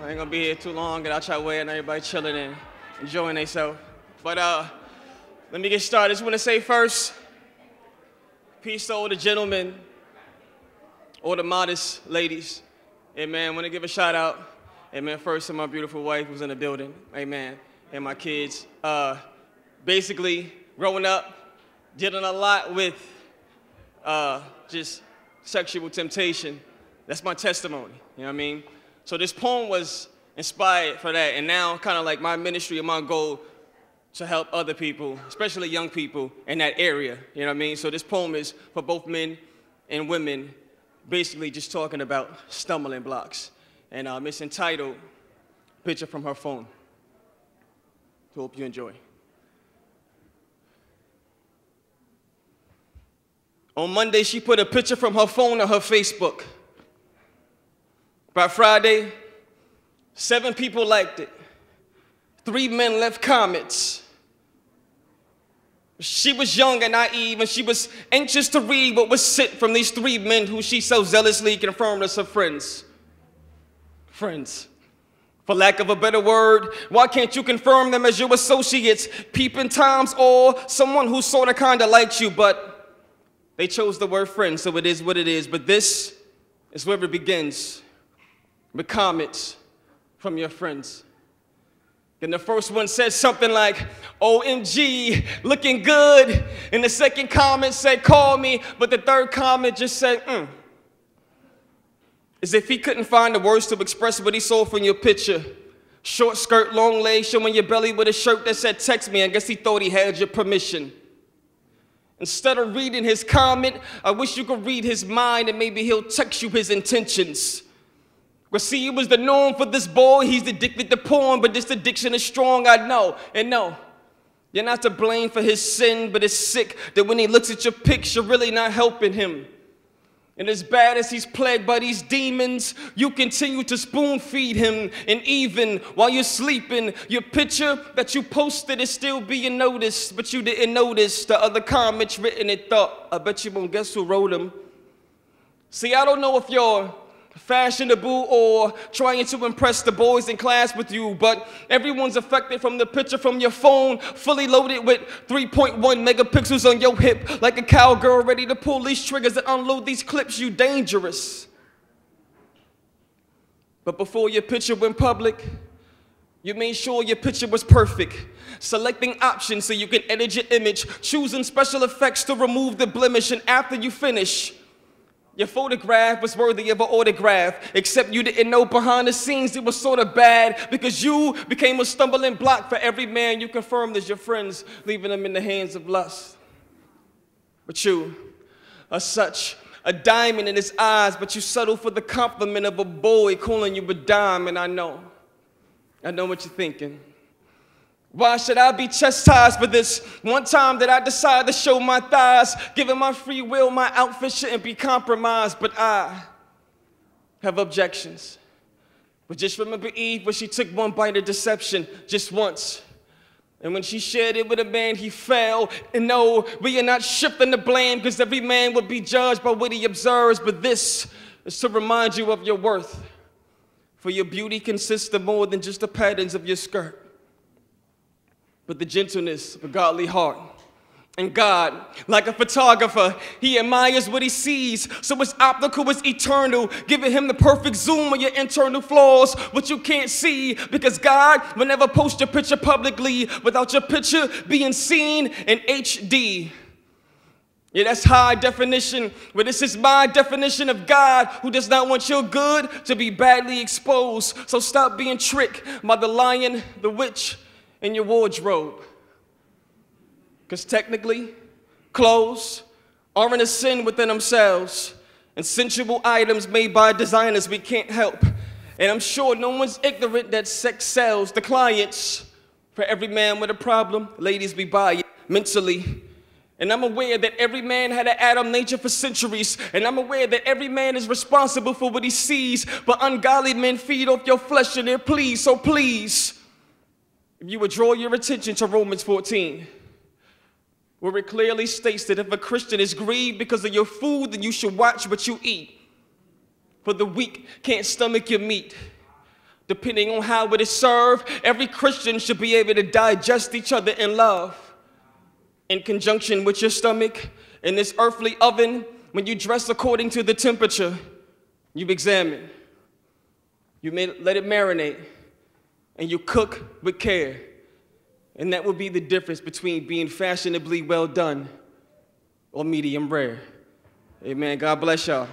I ain't gonna be here too long. Get out your way and everybody chilling and enjoying themselves. But let me get started. I just want to say first, peace to all the gentlemen, all the modest ladies. Amen. I want to give a shout out. Amen. First to my beautiful wife who's in the building. Amen. And my kids. Basically, growing up, dealing a lot with just sexual temptation. That's my testimony. You know what I mean? So this poem was inspired for that. And now kind of like my ministry and my goal to help other people, especially young people in that area. You know what I mean? So this poem is for both men and women, basically just talking about stumbling blocks. And it's entitled, Picture from Her Phone. Hope you enjoy. On Monday, she put a picture from her phone on her Facebook. By Friday, 7 people liked it. 3 men left comments. She was young and naive, and she was anxious to read what was sent from these 3 men who she so zealously confirmed as her friends. Friends. For lack of a better word, why can't you confirm them as your associates, peeping times, or someone who sort of kind of likes you, but they chose the word friend, so it is what it is. But this is where it begins, with comments from your friends. And the first one says something like, OMG, looking good. And the second comment said, call me. But the third comment just said, as if he couldn't find the words to express what he saw from your picture. Short skirt, long legs, showing your belly with a shirt that said, text me. I guess he thought he had your permission. Instead of reading his comment, I wish you could read his mind and maybe he'll text you his intentions. Well, see, it was the norm for this boy. He's addicted to porn, but this addiction is strong, I know. And no, you're not to blame for his sin, but it's sick that when he looks at your pics, you're really not helping him. And as bad as he's plagued by these demons, you continue to spoon feed him. And even while you're sleeping, your picture that you posted is still being noticed, but you didn't notice the other comments written and thought, I bet you won't guess who wrote them. See, I don't know if you're fashionable or trying to impress the boys in class with you, but everyone's affected from the picture from your phone, fully loaded with 3.1 megapixels on your hip, like a cowgirl ready to pull these triggers and unload these clips. You dangerous. But before your picture went public, you made sure your picture was perfect, selecting options so you can edit your image, choosing special effects to remove the blemish, and after you finish, your photograph was worthy of an autograph, except you didn't know behind the scenes it was sort of bad because you became a stumbling block for every man you confirmed as your friends, leaving them in the hands of lust. But you are such a diamond in his eyes, but you settle for the compliment of a boy calling you a dime, and I know what you're thinking. Why should I be chastised for this one time that I decided to show my thighs? Given my free will, my outfit shouldn't be compromised, but I have objections. But just remember Eve when she took one bite of deception just once. And when she shared it with a man, he fell. And no, we are not shifting the blame because every man will be judged by what he observes, but this is to remind you of your worth. For your beauty consists of more than just the patterns of your skirt, but the gentleness of a godly heart. And God, like a photographer, he admires what he sees, so his optical is eternal, giving him the perfect zoom of your internal flaws, what you can't see, because God will never post your picture publicly without your picture being seen in HD. Yeah, that's high definition, but this is my definition of God, who does not want your good to be badly exposed. So stop being tricked by the lion, the witch, in your wardrobe. Because technically, clothes aren't a sin within themselves, and sensual items made by designers we can't help. And I'm sure no one's ignorant that sex sells. The clients, for every man with a problem, ladies, we buy it mentally. And I'm aware that every man had an Adam nature for centuries, and I'm aware that every man is responsible for what he sees, but ungodly men feed off your flesh and their pleas. So please, if you would draw your attention to Romans 14, where it clearly states that if a Christian is grieved because of your food, then you should watch what you eat. For the weak can't stomach your meat, depending on how it is served. Every Christian should be able to digest each other in love. In conjunction with your stomach, in this earthly oven, when you dress according to the temperature, you've examined. You may let it marinate, and you cook with care. And that will be the difference between being fashionably well done or medium rare. Amen. God bless y'all.